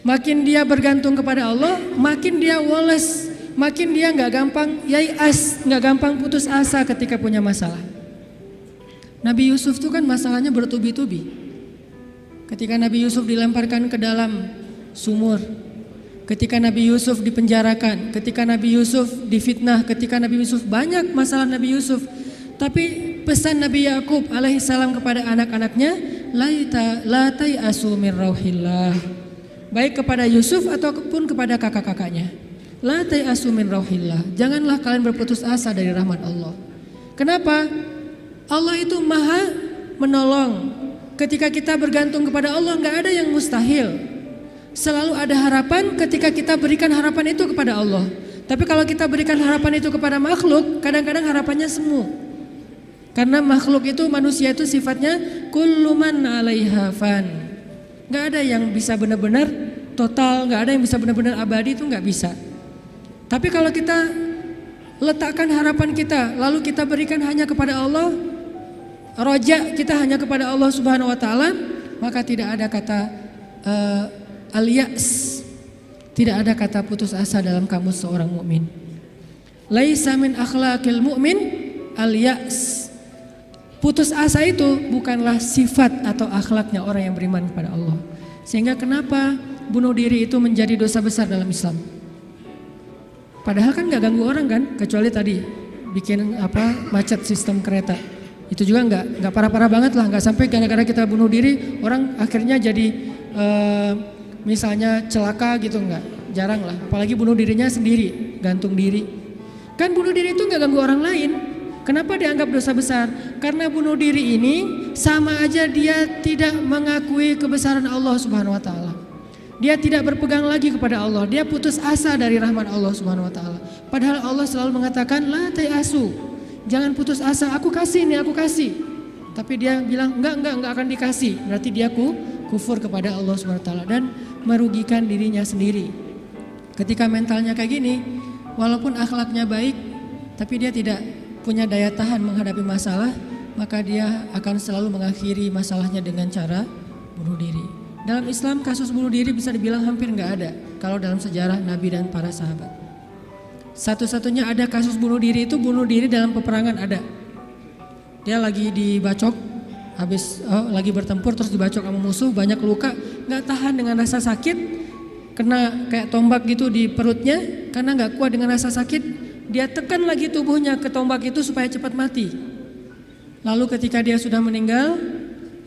Makin dia bergantung kepada Allah, makin dia woles, makin dia nggak gampang yai'as, nggak gampang putus asa ketika punya masalah. Nabi Yusuf itu kan masalahnya bertubi-tubi. Ketika Nabi Yusuf dilemparkan ke dalam sumur, ketika Nabi Yusuf dipenjarakan, ketika Nabi Yusuf difitnah, ketika Nabi Yusuf banyak masalah Nabi Yusuf. Tapi pesan Nabi Yakub alaihissalam kepada anak-anaknya, la tai'asu min rauhillah. Baik kepada Yusuf ataupun kepada kakak-kakaknya. La tai'asu min rauhillah. Janganlah kalian berputus asa dari rahmat Allah. Kenapa? Allah itu maha menolong. Ketika kita bergantung kepada Allah, nggak ada yang mustahil. Selalu ada harapan ketika kita berikan harapan itu kepada Allah. Tapi kalau kita berikan harapan itu kepada makhluk, kadang-kadang harapannya semu. Karena makhluk itu, manusia itu sifatnya kullu man 'alaiha fan. Nggak ada yang bisa benar-benar total, nggak ada yang bisa benar-benar abadi, itu nggak bisa. Tapi kalau kita letakkan harapan kita, lalu kita berikan hanya kepada Allah, roja kita hanya kepada Allah Subhanahu Wa Taala, maka tidak ada kata al-ya's, tidak ada kata putus asa dalam kamus seorang mukmin. Laisa min akhlaqil mu'min al-ya's. Putus asa itu bukanlah sifat atau akhlaknya orang yang beriman kepada Allah. Sehingga kenapa bunuh diri itu menjadi dosa besar dalam Islam? Padahal kan gak ganggu orang kan, kecuali tadi bikin macet sistem kereta. Itu juga nggak parah-parah banget lah, nggak sampai gara-gara kita bunuh diri orang akhirnya jadi misalnya celaka gitu, nggak, jarang lah. Apalagi bunuh dirinya sendiri, gantung diri. Kan bunuh diri itu nggak ganggu orang lain. Kenapa dianggap dosa besar? Karena bunuh diri ini sama aja dia tidak mengakui kebesaran Allah Subhanahu Wa Taala. Dia tidak berpegang lagi kepada Allah. Dia putus asa dari rahmat Allah Subhanahu Wa Taala. Padahal Allah selalu mengatakan la tai'asu. Jangan putus asa, aku kasih nih, aku kasih. Tapi dia bilang enggak akan dikasih. Berarti dia kufur kepada Allah Subhanahu Wa Taala dan merugikan dirinya sendiri. Ketika mentalnya kayak gini, walaupun akhlaknya baik, tapi dia tidak punya daya tahan menghadapi masalah, maka dia akan selalu mengakhiri masalahnya dengan cara bunuh diri. Dalam Islam kasus bunuh diri bisa dibilang hampir nggak ada kalau dalam sejarah Nabi dan para sahabat. Satu-satunya ada kasus bunuh diri itu bunuh diri dalam peperangan ada. Dia lagi dibacok, lagi bertempur terus dibacok sama musuh, banyak luka, nggak tahan dengan rasa sakit, kena kayak tombak gitu di perutnya, karena nggak kuat dengan rasa sakit. Dia tekan lagi tubuhnya ke tombak itu supaya cepat mati. Lalu ketika dia sudah meninggal,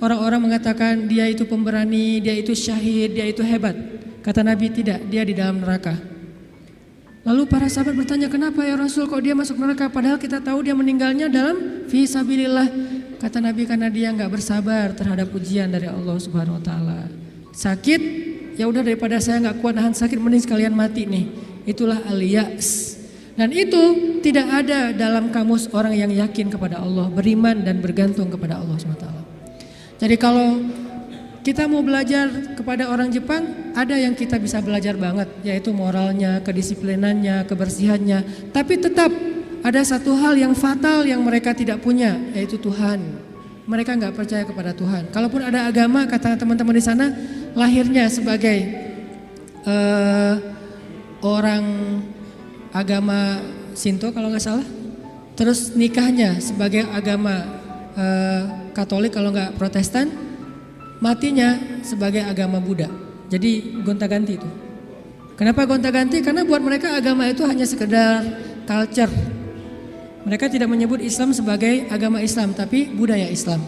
orang-orang mengatakan dia itu pemberani, dia itu syahid, dia itu hebat. Kata Nabi tidak, dia di dalam neraka. Lalu para sahabat bertanya, kenapa ya Rasul kok dia masuk neraka? Padahal kita tahu dia meninggalnya dalam fi sabilillah. Kata Nabi karena dia nggak bersabar terhadap ujian dari Allah Subhanahu Wa Taala. Sakit, ya udah daripada saya nggak kuat nahan sakit, mending sekalian mati nih. Itulah al-ya's. Dan itu tidak ada dalam kamus orang yang yakin kepada Allah, beriman dan bergantung kepada Allah SWT. Jadi kalau kita mau belajar kepada orang Jepang, ada yang kita bisa belajar banget, yaitu moralnya, kedisiplinannya, kebersihannya. Tapi tetap ada satu hal yang fatal yang mereka tidak punya, yaitu Tuhan. Mereka nggak percaya kepada Tuhan. Kalaupun ada agama, kata teman-teman di sana, lahirnya sebagai orang agama Shinto kalau nggak salah, terus nikahnya sebagai agama Katolik kalau nggak Protestan, matinya sebagai agama Buddha. Jadi gonta-ganti itu. Kenapa gonta-ganti? Karena buat mereka agama itu hanya sekedar culture. Mereka tidak menyebut Islam sebagai agama Islam, tapi budaya Islam.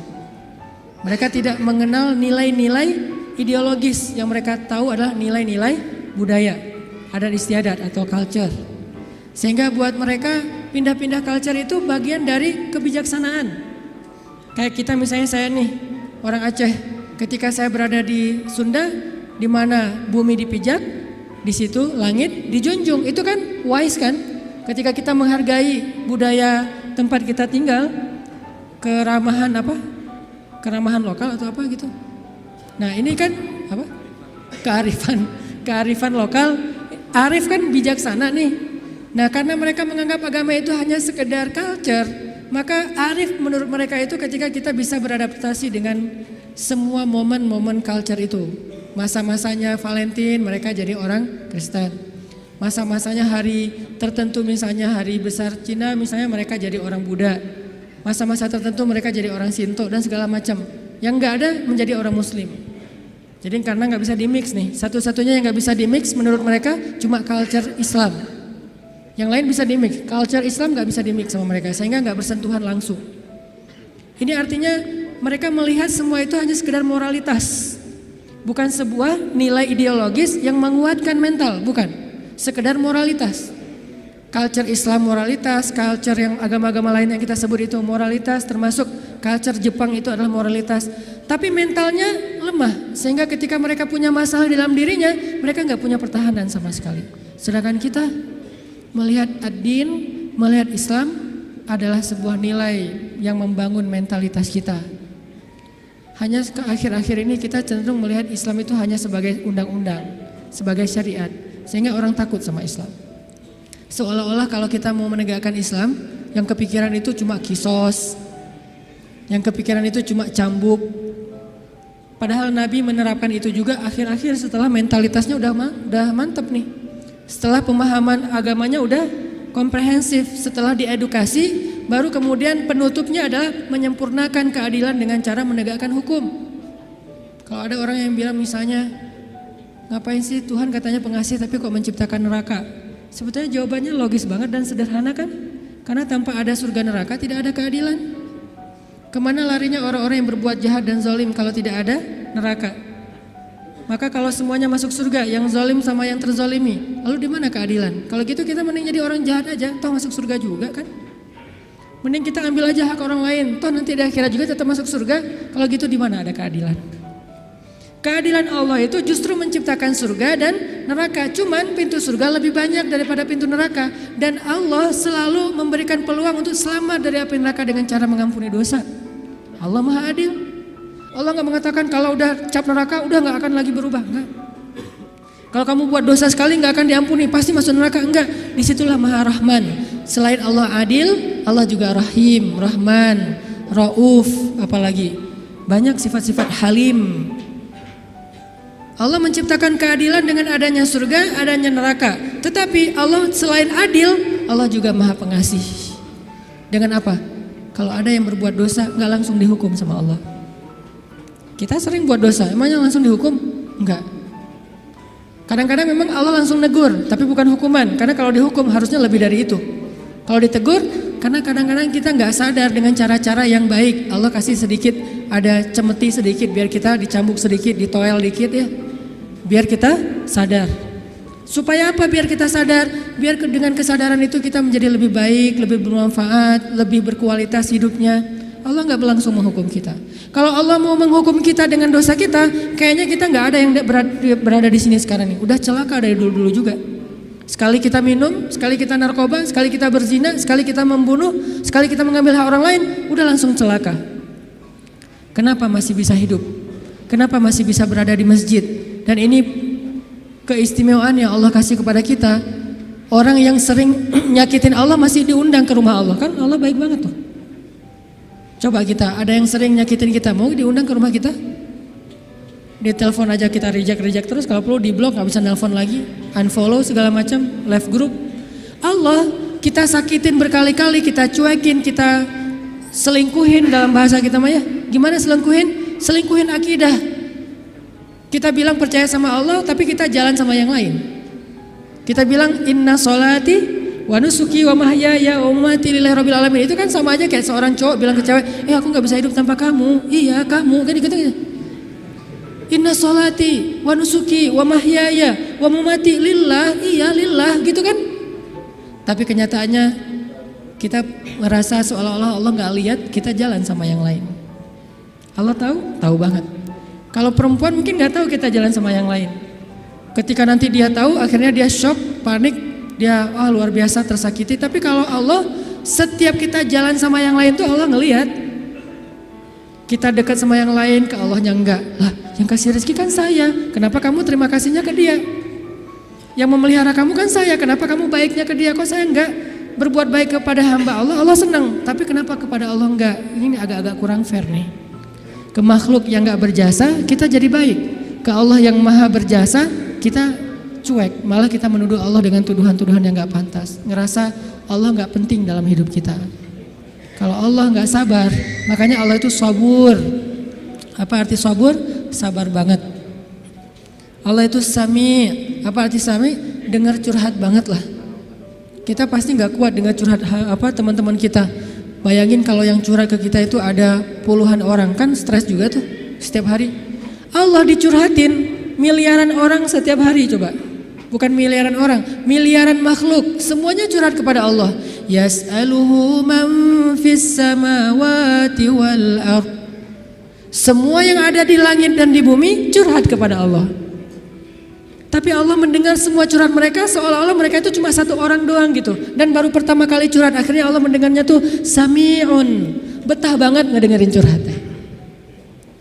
Mereka tidak mengenal nilai-nilai ideologis, yang mereka tahu adalah nilai-nilai budaya, adat istiadat atau culture. Sehingga buat mereka pindah-pindah culture itu bagian dari kebijaksanaan. Kayak kita misalnya, saya nih orang Aceh, ketika saya berada di Sunda, di mana bumi dipijak, di situ langit dijunjung. Itu kan wise kan? Ketika kita menghargai budaya tempat kita tinggal, keramahan keramahan lokal atau apa gitu. Nah ini kan apa? Kearifan lokal. Arif kan bijaksana nih. Nah karena mereka menganggap agama itu hanya sekedar culture, maka arif menurut mereka itu ketika kita bisa beradaptasi dengan semua momen-momen culture itu. Masa-masanya Valentine mereka jadi orang Kristen. Masa-masanya hari tertentu misalnya hari besar Cina misalnya mereka jadi orang Buddha. Masa-masa tertentu mereka jadi orang Shinto dan segala macam. Yang enggak ada menjadi orang Muslim. Jadi karena nggak bisa dimix nih. Satu-satunya yang nggak bisa dimix menurut mereka cuma culture Islam. Yang lain bisa dimix. Culture Islam nggak bisa dimix sama mereka sehingga nggak bersentuhan langsung. Ini artinya mereka melihat semua itu hanya sekedar moralitas. Bukan sebuah nilai ideologis yang menguatkan mental, bukan. Sekedar moralitas. Culture Islam moralitas, culture yang agama-agama lain yang kita sebut itu moralitas, termasuk culture Jepang itu adalah moralitas. Tapi mentalnya lemah, sehingga ketika mereka punya masalah dalam dirinya, mereka nggak punya pertahanan sama sekali. Sedangkan kita melihat ad-din, melihat Islam adalah sebuah nilai yang membangun mentalitas kita. Hanya ke akhir-akhir ini kita cenderung melihat Islam itu hanya sebagai undang-undang, sebagai syariat, sehingga orang takut sama Islam. Seolah-olah kalau kita mau menegakkan Islam, yang kepikiran itu cuma kisos, yang kepikiran itu cuma cambuk. Padahal Nabi menerapkan itu juga akhir-akhir setelah mentalitasnya udah mantep nih. Setelah pemahaman agamanya udah komprehensif, setelah diedukasi, baru kemudian penutupnya adalah menyempurnakan keadilan dengan cara menegakkan hukum. Kalau ada orang yang bilang misalnya, ngapain sih Tuhan katanya pengasih tapi kok menciptakan neraka? Sebetulnya jawabannya logis banget dan sederhana kan? Karena tanpa ada surga neraka tidak ada keadilan. Kemana larinya orang-orang yang berbuat jahat dan zalim kalau tidak ada neraka? Maka kalau semuanya masuk surga, yang zalim sama yang terzalimi, lalu di mana keadilan? Kalau gitu kita mending jadi orang jahat aja, toh masuk surga juga kan? Mending kita ambil aja hak orang lain, toh nanti di akhirat juga tetap masuk surga. Kalau gitu di mana ada keadilan? Keadilan Allah itu justru menciptakan surga dan neraka. Cuman pintu surga lebih banyak daripada pintu neraka. Dan Allah selalu memberikan peluang untuk selamat dari api neraka dengan cara mengampuni dosa. Allah Maha Adil. Allah gak mengatakan kalau udah cap neraka udah gak akan lagi berubah. Enggak. Kalau kamu buat dosa sekali gak akan diampuni, pasti masuk neraka. Enggak. Disitulah Maha Rahman. Selain Allah adil, Allah juga Rahim, Rahman, Rauf, apalagi banyak sifat-sifat Halim. Allah menciptakan keadilan dengan adanya surga, adanya neraka. Tetapi Allah selain adil, Allah juga Maha Pengasih. Dengan apa? Kalau ada yang berbuat dosa gak langsung dihukum sama Allah. Kita sering buat dosa, emangnya langsung dihukum? Enggak. Kadang-kadang memang Allah langsung negur, tapi bukan hukuman. Karena kalau dihukum harusnya lebih dari itu. Kalau ditegur, karena kadang-kadang kita nggak sadar dengan cara-cara yang baik. Allah kasih sedikit, ada cemeti sedikit biar kita dicambuk sedikit, ditoel dikit ya. Biar kita sadar. Supaya apa? Biar kita sadar. Biar dengan kesadaran itu kita menjadi lebih baik, lebih bermanfaat, lebih berkualitas hidupnya. Allah nggak langsung menghukum kita. Kalau Allah mau menghukum kita dengan dosa kita, kayaknya kita nggak ada yang berada di sini sekarang nih. Udah celaka dari dulu-dulu juga. Sekali kita minum, sekali kita narkoba, sekali kita berzina, sekali kita membunuh, sekali kita mengambil hak orang lain, udah langsung celaka. Kenapa masih bisa hidup? Kenapa masih bisa berada di masjid? Dan ini keistimewaan yang Allah kasih kepada kita. Orang yang sering nyakitin Allah masih diundang ke rumah Allah. Kan Allah baik banget tuh. Coba kita, ada yang sering nyakitin kita, mau diundang ke rumah kita? Di telepon aja kita reject terus, kalau perlu di blok, gak bisa nelpon lagi, unfollow segala macam, left group. Allah kita sakitin berkali-kali, kita cuekin, kita selingkuhin dalam bahasa kita mah ya. Gimana selingkuhin? Selingkuhin akidah. Kita bilang percaya sama Allah, tapi kita jalan sama yang lain. Kita bilang inna sholati wa nusuki wa mahyaya wa mamati lillahi rabbil alamin. Itu kan sama aja kayak seorang cowok bilang ke cewek, aku gak bisa hidup tanpa kamu. Iya kamu, kan gitu. Inna sholati wa nusuki wa mahyaya wa mamati lillah, iya lillah, gitu kan. Tapi kenyataannya kita merasa seolah-olah Allah gak lihat kita jalan sama yang lain. Allah tahu? Tahu banget. Kalau perempuan mungkin gak tahu kita jalan sama yang lain. Ketika nanti dia tahu, akhirnya dia shock, panik, dia luar biasa tersakiti. Tapi kalau Allah, setiap kita jalan sama yang lain tuh Allah ngelihat. Kita dekat sama yang lain, ke Allahnya enggak. Lah, yang kasih rezeki kan saya. Kenapa kamu terima kasihnya ke dia? Yang memelihara kamu kan saya. Kenapa kamu baiknya ke dia? Kok saya enggak berbuat baik kepada hamba Allah? Allah senang. Tapi kenapa kepada Allah enggak? Ini agak-agak kurang fair nih. Ke makhluk yang enggak berjasa, kita jadi baik. ke Allah yang maha berjasa, kita cuek, malah kita menuduh Allah dengan tuduhan-tuduhan yang gak pantas, ngerasa Allah gak penting dalam hidup kita. Kalau Allah gak sabar, makanya Allah itu sabur. Apa arti sabur? Sabar banget. Allah itu sami. Apa arti sami? Dengar curhat banget lah. Kita pasti gak kuat dengar curhat teman-teman kita. Bayangin kalau yang curhat ke kita itu ada puluhan orang, kan stres juga tuh setiap hari. Allah dicurhatin miliaran orang setiap hari, coba. Bukan miliaran orang, miliaran makhluk, semuanya curhat kepada Allah. Yas'aluhu man fis samawati wal ardh. Semua yang ada di langit dan di bumi curhat kepada Allah. Tapi Allah mendengar semua curhat mereka seolah-olah mereka itu cuma satu orang doang gitu. Dan baru pertama kali curhat, akhirnya Allah mendengarnya tuh sami'un. Betah banget ngedengerin curhatnya.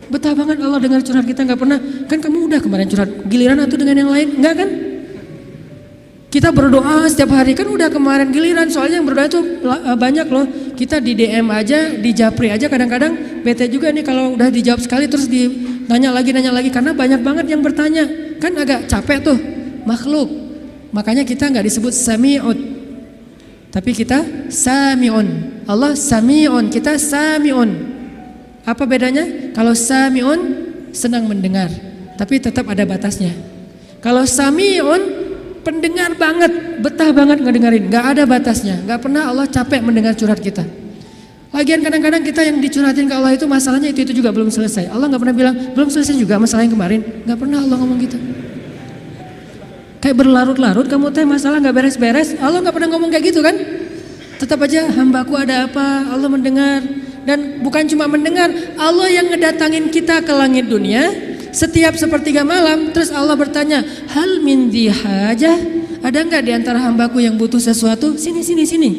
Betah banget Allah dengar curhat kita, gak pernah. Kan kamu udah kemarin curhat, giliran atau dengan yang lain? Enggak kan? Kita berdoa setiap hari, kan udah kemarin giliran. Soalnya yang berdoa itu banyak loh. Kita di DM aja, di japri aja kadang-kadang bete juga nih kalau udah dijawab sekali terus nanya lagi karena banyak banget yang bertanya. Kan agak capek tuh makhluk. Makanya kita gak disebut sami'ud, tapi kita sami'un. Allah sami'un, kita sami'un. Apa bedanya? Kalau sami'un senang mendengar, tapi tetap ada batasnya. Kalau sami'un pendengar banget, betah banget ngedengerin, gak ada batasnya. Gak pernah Allah capek mendengar curhat kita. Lagian kadang-kadang kita yang dicurhatin ke Allah itu masalahnya itu juga belum selesai. Allah gak pernah bilang belum selesai juga masalah yang kemarin. Gak pernah Allah ngomong gitu. Kayak berlarut-larut kamu teh masalah gak beres-beres. Allah gak pernah ngomong kayak gitu kan. Tetap aja hambaku ada apa, Allah mendengar. Dan bukan cuma mendengar, Allah yang ngedatangin kita ke langit dunia setiap sepertiga malam. Terus Allah bertanya, hal min dihajah, ada nggak di antara hambaku yang butuh sesuatu? Sini.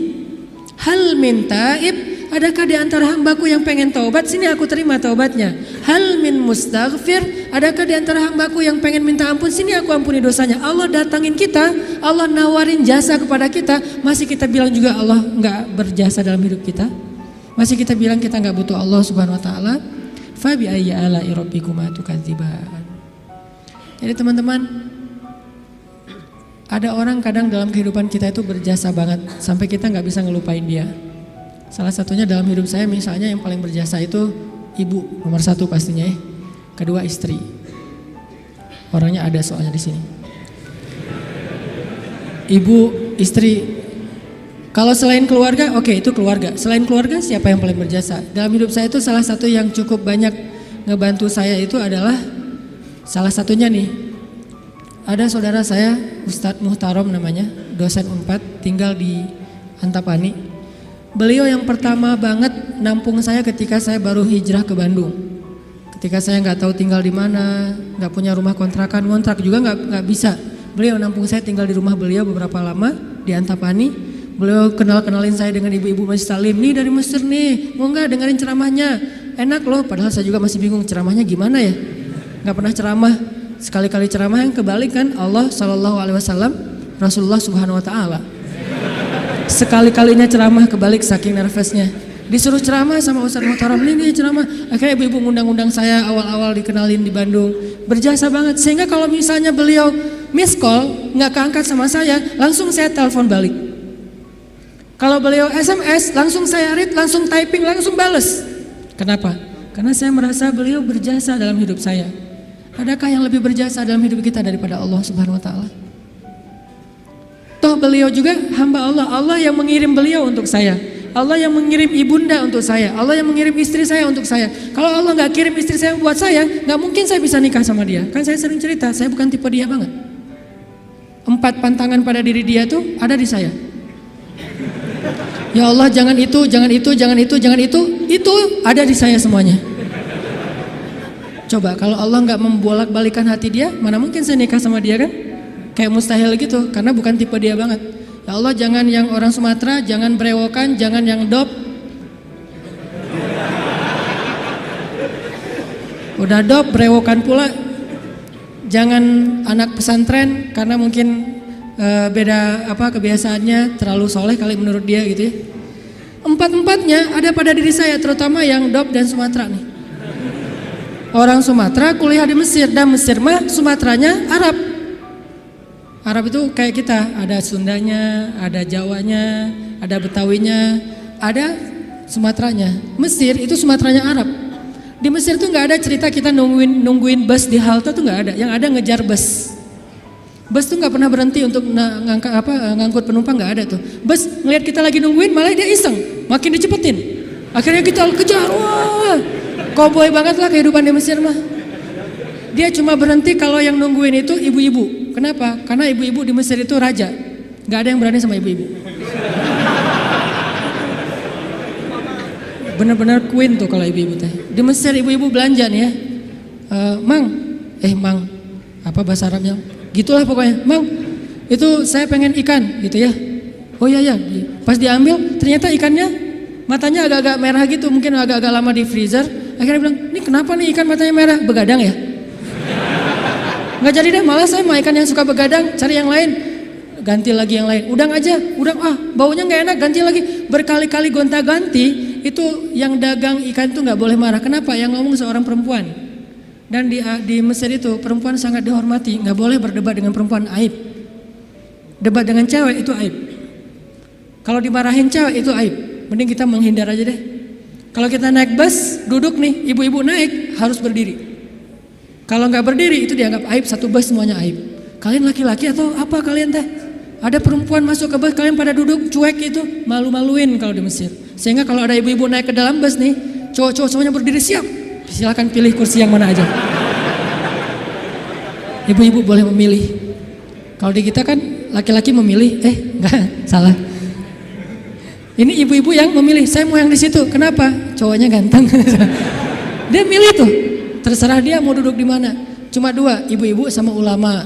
Hal min taib, adakah di antara hambaku yang pengen taubat? Sini aku terima taubatnya. Hal min mustaghfir, adakah di antara hambaku yang pengen minta ampun? Sini aku ampuni dosanya. Allah datangin kita, Allah nawarin jasa kepada kita, masih kita bilang juga Allah nggak berjasa dalam hidup kita. Masih kita bilang kita nggak butuh Allah Subhanahu Wa Taala. Fabi ayyi ala'i rabbikuma tukadziban. Jadi teman-teman, ada orang kadang dalam kehidupan kita itu berjasa banget sampai kita nggak bisa ngelupain dia. Salah satunya dalam hidup saya misalnya yang paling berjasa itu ibu nomor satu pastinya ya. Kedua istri. Orangnya ada soalnya di sini. Ibu, istri. Kalau selain keluarga, oke, itu keluarga. Selain keluarga, siapa yang paling berjasa? Dalam hidup saya itu salah satu yang cukup banyak ngebantu saya itu adalah salah satunya nih. Ada saudara saya, Ustadz Muhtarom namanya, dosen Unpad, tinggal di Antapani. Beliau yang pertama banget nampung saya ketika saya baru hijrah ke Bandung. Ketika saya nggak tahu tinggal di mana, nggak punya rumah kontrakan, ngontrak juga nggak bisa. Beliau nampung saya tinggal di rumah beliau beberapa lama di Antapani. Beliau kenalin saya dengan ibu-ibu Masjid Salim, nih dari Mesir nih, mau nggak dengerin ceramahnya? Enak loh, padahal saya juga masih bingung ceramahnya gimana ya? Nggak pernah ceramah, sekali-kali ceramah yang kebalik kan Allah Shallallahu Alaihi Wasallam, Rasulullah Subhanahu Wa Taala. Sekali-kalinya ceramah kebalik saking nervousnya. Disuruh ceramah sama Ustadz Muhtaram, nih ceramah. Akhirnya ibu-ibu ngundang-undang saya awal-awal dikenalin di Bandung. Berjasa banget, sehingga kalau misalnya beliau miss call, nggak keangkat sama saya, langsung saya telepon balik. Kalau beliau SMS, langsung saya read, langsung typing, langsung bales. Kenapa? Karena saya merasa beliau berjasa dalam hidup saya. Adakah yang lebih berjasa dalam hidup kita daripada Allah Subhanahu Wa Taala? Toh beliau juga hamba Allah. Allah yang mengirim beliau untuk saya. Allah yang mengirim ibunda untuk saya. Allah yang mengirim istri saya untuk saya. Kalau Allah nggak kirim istri saya buat saya, nggak mungkin saya bisa nikah sama dia. Kan saya sering cerita, saya bukan tipe dia banget. 4 pantangan pada diri dia tuh ada di saya. Ya Allah, jangan itu, jangan itu, jangan itu, jangan itu ada di saya semuanya. Coba kalau Allah nggak membolak-balikan hati dia, mana mungkin saya nikah sama dia kan? Kayak mustahil gitu, karena bukan tipe dia banget. Ya Allah, jangan yang orang Sumatera, jangan brewokan, jangan yang dop. Udah dop, brewokan pula. Jangan anak pesantren, karena mungkin beda kebiasaannya, terlalu soleh kali menurut dia gitu ya. 4-4-nya ada pada diri saya, terutama yang dop dan Sumatera nih. Orang Sumatera kuliah di Mesir, dan Mesir mah Sumateranya Arab. Arab itu kayak kita, ada Sundanya, ada Jawanya, ada Betawinya, ada Sumateranya. Mesir itu Sumateranya Arab. Di Mesir tuh nggak ada cerita kita nungguin bus di halte tuh nggak ada. Yang ada ngejar bus. Bus tuh nggak pernah berhenti untuk ngangkut penumpang, nggak ada tuh. Bus ngelihat kita lagi nungguin malah dia iseng, makin dicepetin. Akhirnya kita kejar, wah, cowboy banget lah kehidupan di Mesir mah. Dia cuma berhenti kalau yang nungguin itu ibu-ibu. Kenapa? Karena ibu-ibu di Mesir itu raja, nggak ada yang berani sama ibu-ibu. Benar-benar queen tuh kalau ibu-ibu teh. Di Mesir ibu-ibu belanja nih ya, mang, apa bahasa Arabnya? Gitulah pokoknya, Mang, itu saya pengen ikan gitu ya. Oh iya ya, pas diambil ternyata ikannya matanya agak-agak merah gitu, mungkin agak-agak lama di freezer. Akhirnya bilang, ini kenapa nih ikan matanya merah? Begadang ya? Nggak jadi deh, malah saya mau ikan yang suka begadang, cari yang lain. Ganti lagi yang lain, udang aja, udang baunya nggak enak, ganti lagi. Berkali-kali gonta-ganti, itu yang dagang ikan itu nggak boleh marah. Kenapa? Yang ngomong seorang perempuan. Dan di Mesir itu perempuan sangat dihormati, nggak boleh berdebat dengan perempuan, aib. Debat dengan cewek itu aib. Kalau dimarahin cewek itu aib. Mending kita menghindar aja deh. Kalau kita naik bus, duduk nih, ibu-ibu naik harus berdiri. Kalau nggak berdiri itu dianggap aib, satu bus semuanya aib. Kalian laki-laki atau apa kalian teh? Ada perempuan masuk ke bus, kalian pada duduk cuek itu, malu-maluin kalau di Mesir. Sehingga kalau ada ibu-ibu naik ke dalam bus nih, cowok-cowok semuanya berdiri siap. Silakan pilih kursi yang mana aja. Ibu-ibu boleh memilih. Kalau di kita kan laki-laki memilih, enggak, salah. Ini ibu-ibu yang memilih, saya mau yang di situ. Kenapa? Cowoknya ganteng. Dia milih tuh. Terserah dia mau duduk di mana. Cuma dua, ibu-ibu sama ulama.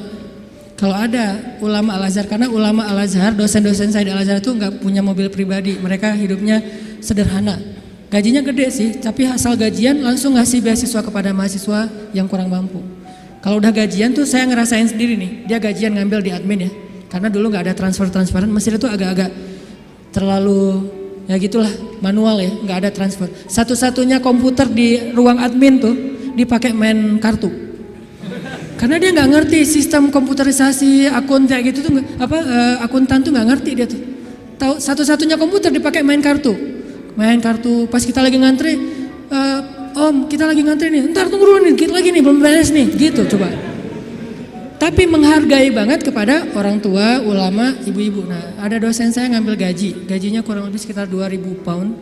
Kalau ada ulama Al-Azhar, karena ulama Al-Azhar, dosen-dosen saya di Al-Azhar itu nggak punya mobil pribadi. Mereka hidupnya sederhana. Gajinya gede sih, tapi asal gajian langsung ngasih beasiswa kepada mahasiswa yang kurang mampu. Kalau udah gajian tuh saya ngerasain sendiri nih, dia gajian ngambil di admin ya. Karena dulu nggak ada transferan, Mesir itu agak-agak terlalu ya gitulah, manual ya, nggak ada transfer. Satu-satunya komputer di ruang admin tuh dipakai main kartu. Karena dia nggak ngerti sistem komputerisasi akun kayak gitu tuh, akuntan tuh nggak ngerti dia tuh. Tahu satu-satunya komputer dipakai main kartu. Pas kita lagi ngantri, Om kita lagi ngantri nih, ntar tunggu dulu nih, dikit lagi nih, belum beres nih, gitu coba. Tapi menghargai banget kepada orang tua, ulama, ibu-ibu. Nah ada dosen saya ngambil gajinya kurang lebih sekitar 2.000 pound.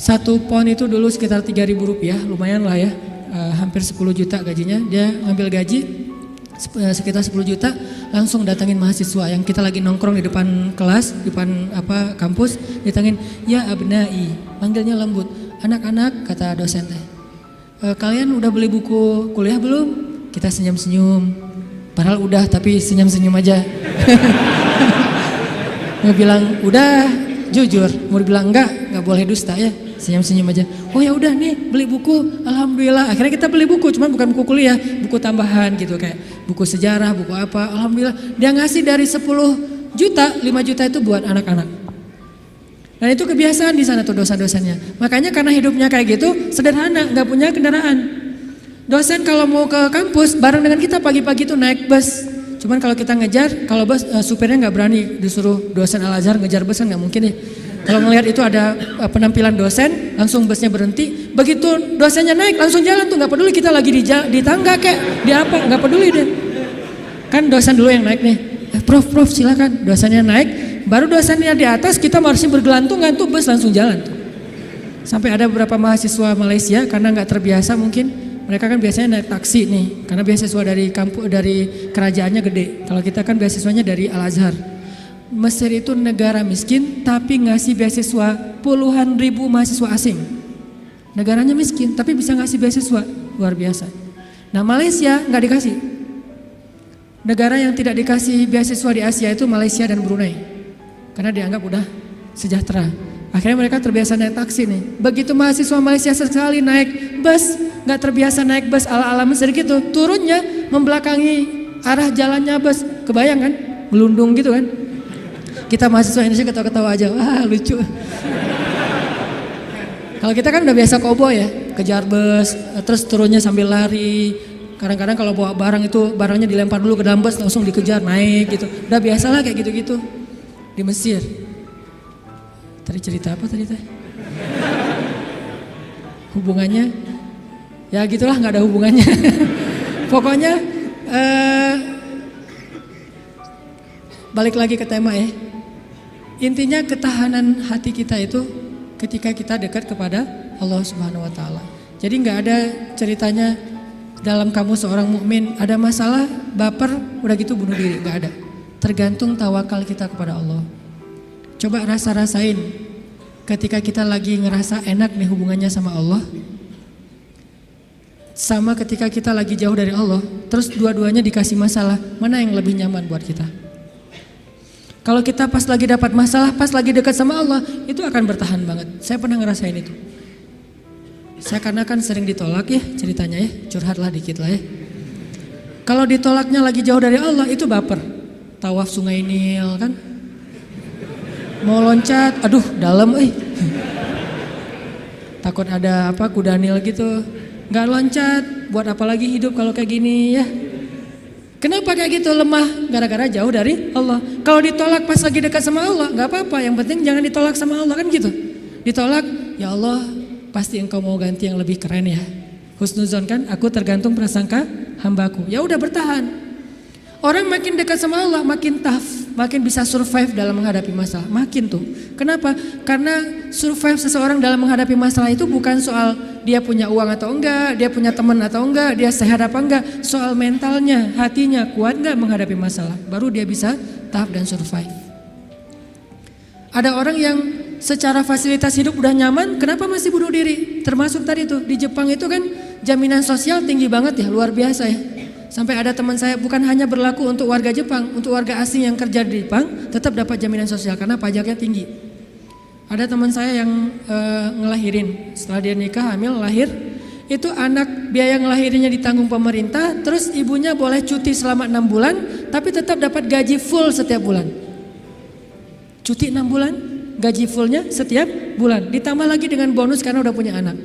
1 pound itu dulu sekitar 3.000 rupiah, lumayan lah ya, hampir 10 juta gajinya. Dia ngambil gaji sekitar 10 juta, langsung datangin mahasiswa yang kita lagi nongkrong di depan kelas, di depan kampus, ditangin, ya abnai, panggilnya lembut, anak-anak, kata dosen teh, kalian udah beli buku kuliah belum? Kita senyum-senyum, padahal udah tapi senyum-senyum aja. Mau bilang udah, jujur, mau bilang enggak boleh dusta ya. Senyum-senyum aja. Oh ya udah nih beli buku, alhamdulillah. Akhirnya kita beli buku, cuman bukan buku kuliah, buku tambahan gitu kayak buku sejarah, buku apa. Alhamdulillah dia ngasih dari 10 juta, 5 juta itu buat anak-anak. Dan itu kebiasaan di sana tuh dosen-dosennya. Makanya karena hidupnya kayak gitu, sederhana, nggak punya kendaraan. Dosen kalau mau ke kampus bareng dengan kita pagi-pagi tuh naik bus. Cuman kalau kita ngejar, kalau bus supirnya nggak berani disuruh dosen Al-Azhar ngejar bus kan nggak mungkin ya. Kalau ngelihat itu ada penampilan dosen, langsung busnya berhenti. Begitu dosennya naik, langsung jalan tuh, nggak peduli kita lagi di tangga kayak di apa, nggak peduli deh. Kan dosen dulu yang naik nih. Prof silakan. Dosennya naik, baru dosennya di atas, kita masih bergelantungan tuh, bus langsung jalan tuh. Sampai ada beberapa mahasiswa Malaysia karena nggak terbiasa mungkin, mereka kan biasanya naik taksi nih, karena beasiswa dari kampus dari kerajaannya gede. Kalau kita kan beasiswanya dari Al-Azhar. Mesir itu negara miskin tapi ngasih beasiswa puluhan ribu mahasiswa asing. Negaranya miskin tapi bisa ngasih beasiswa, luar biasa. Nah Malaysia nggak dikasih. Negara yang tidak dikasih beasiswa di Asia itu Malaysia dan Brunei. Karena dianggap udah sejahtera. Akhirnya mereka terbiasa naik taksi nih. Begitu mahasiswa Malaysia sekali naik bus, nggak terbiasa naik bus ala-ala Mesir gitu, turunnya membelakangi arah jalannya bus. Kebayang kan? Melundung gitu kan? Kita mahasiswa Indonesia ketawa-ketawa aja, wah lucu. Kalau kita kan udah biasa kobo ya, kejar bus, terus turunnya sambil lari. Kadang-kadang kalau bawa barang itu barangnya dilempar dulu ke dalam bus langsung dikejar naik gitu. Udah biasalah kayak gitu-gitu di Mesir. Tadi cerita apa tadi teh? Hubungannya ya gitulah, nggak ada hubungannya. Pokoknya balik lagi ke tema ya. Intinya ketahanan hati kita itu ketika kita dekat kepada Allah Subhanahu wa taala. Jadi nggak ada ceritanya dalam kamu seorang mukmin ada masalah, baper, udah gitu bunuh diri, nggak ada. Tergantung tawakal kita kepada Allah. Coba rasain ketika kita lagi ngerasa enak nih hubungannya sama Allah, sama ketika kita lagi jauh dari Allah, terus dua-duanya dikasih masalah, mana yang lebih nyaman buat kita? Kalau kita pas lagi dapat masalah, pas lagi dekat sama Allah, itu akan bertahan banget. Saya pernah ngerasain itu. Saya karena kan sering ditolak ya ceritanya ya, curhatlah dikit lah ya. Kalau ditolaknya lagi jauh dari Allah, itu baper. Tawaf Sungai Nil kan, mau loncat, aduh dalam takut ada apa kuda Nil gitu, nggak loncat, buat apa lagi hidup kalau kayak gini ya. Kenapa kayak gitu? Lemah gara-gara jauh dari Allah. Kalau ditolak pas lagi dekat sama Allah, nggak apa-apa. Yang penting jangan ditolak sama Allah kan gitu. Ditolak, ya Allah pasti engkau mau ganti yang lebih keren ya. Husnuzon kan, aku tergantung prasangka hambaku. Ya udah bertahan. Orang makin dekat sama Allah makin tough, makin bisa survive dalam menghadapi masalah. Makin tuh. Kenapa? Karena survive seseorang dalam menghadapi masalah itu bukan soal dia punya uang atau enggak, dia punya teman atau enggak, dia sehat apa enggak. Soal mentalnya, hatinya kuat enggak menghadapi masalah. Baru dia bisa tough dan survive. Ada orang yang secara fasilitas hidup udah nyaman, kenapa masih bunuh diri? Termasuk tadi tuh, di Jepang itu kan jaminan sosial tinggi banget ya, luar biasa ya. Sampai ada teman saya, bukan hanya berlaku untuk warga Jepang, untuk warga asing yang kerja di Jepang tetap dapat jaminan sosial karena pajaknya tinggi. Ada teman saya yang ngelahirin, setelah dia nikah hamil lahir, itu anak biaya ngelahirinnya ditanggung pemerintah, terus ibunya boleh cuti selama 6 bulan, tapi tetap dapat gaji full setiap bulan. Cuti 6 bulan, gaji fullnya setiap bulan, ditambah lagi dengan bonus karena udah punya anak.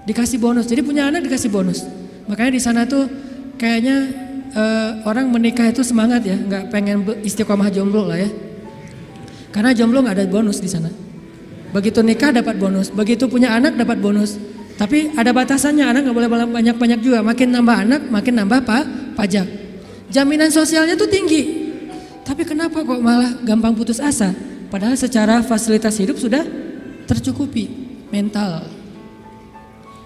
Dikasih bonus, jadi punya anak dikasih bonus. Makanya di sana tuh kayaknya orang menikah itu semangat ya, nggak pengen istiqomah jomblo lah ya. Karena jomblo nggak ada bonus di sana. Begitu nikah dapat bonus, begitu punya anak dapat bonus. Tapi ada batasannya, anak nggak boleh banyak-banyak juga. Makin nambah anak, makin nambah pajak. Jaminan sosialnya tuh tinggi. Tapi kenapa kok malah gampang putus asa? Padahal secara fasilitas hidup sudah tercukupi, mental.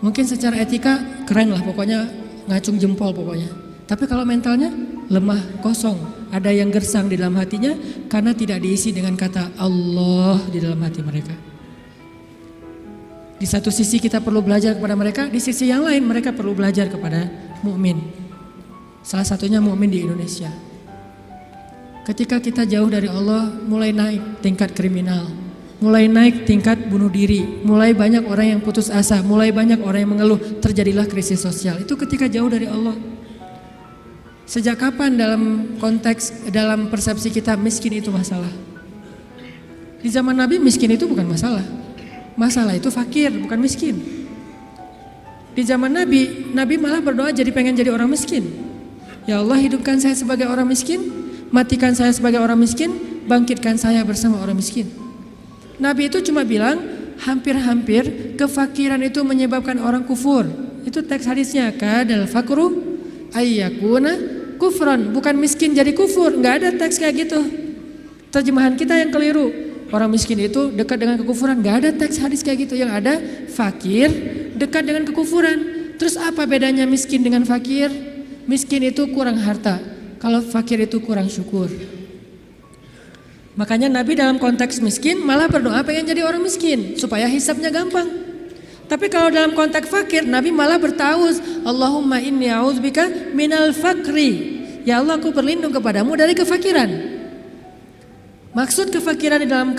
Mungkin secara etika keren lah, pokoknya ngacung jempol pokoknya. Tapi kalau mentalnya lemah, kosong, ada yang gersang di dalam hatinya karena tidak diisi dengan kata Allah di dalam hati mereka. Di satu sisi kita perlu belajar kepada mereka, di sisi yang lain mereka perlu belajar kepada mukmin. Salah satunya mukmin di Indonesia. Ketika kita jauh dari Allah, mulai naik tingkat kriminal, mulai naik tingkat bunuh diri, mulai banyak orang yang putus asa, mulai banyak orang yang mengeluh, terjadilah krisis sosial. Itu ketika jauh dari Allah. Sejak kapan dalam persepsi kita miskin itu masalah? Di zaman Nabi miskin itu bukan masalah. Masalah itu fakir, bukan miskin. Di zaman Nabi malah berdoa jadi pengen jadi orang miskin. Ya Allah, hidupkan saya sebagai orang miskin, matikan saya sebagai orang miskin, bangkitkan saya bersama orang miskin. Nabi itu cuma bilang hampir-hampir kefakiran itu menyebabkan orang kufur. Itu teks hadisnya, kadal fakru ayyakuna kufran, bukan miskin jadi kufur. Nggak ada teks kayak gitu. Terjemahan kita yang keliru. Orang miskin itu dekat dengan kekufuran. Nggak ada teks hadis kayak gitu. Yang ada fakir dekat dengan kekufuran. Terus apa bedanya miskin dengan fakir? Miskin itu kurang harta, kalau fakir itu kurang syukur. Makanya Nabi dalam konteks miskin malah berdoa pengen jadi orang miskin supaya hisabnya gampang. Tapi kalau dalam konteks fakir, Nabi malah bertauz, Allahumma inni a'udzubika minal fakri. Ya Allah, aku berlindung kepadamu dari kefakiran. Maksud kefakiran di dalam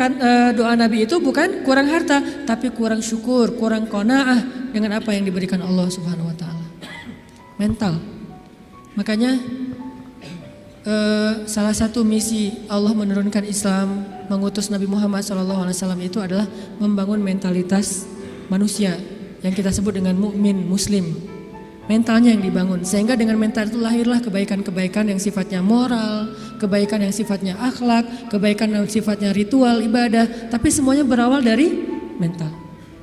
doa Nabi itu bukan kurang harta, tapi kurang syukur, kurang qanaah dengan apa yang diberikan Allah Subhanahu wa taala. Mental. Makanya salah satu misi Allah menurunkan Islam, mengutus Nabi Muhammad SAW itu adalah membangun mentalitas manusia yang kita sebut dengan mukmin muslim. Mentalnya yang dibangun, sehingga dengan mental itu lahirlah kebaikan-kebaikan yang sifatnya moral, kebaikan yang sifatnya akhlak, kebaikan yang sifatnya ritual, ibadah. Tapi semuanya berawal dari mental,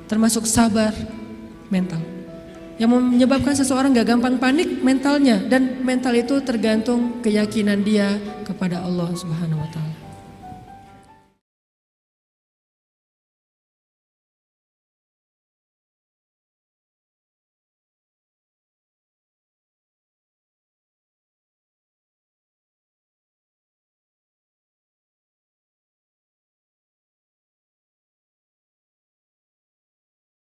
termasuk sabar, mental. Yang menyebabkan seseorang gak gampang panik, mentalnya. Dan mental itu tergantung keyakinan dia kepada Allah Subhanahu wa Ta'ala.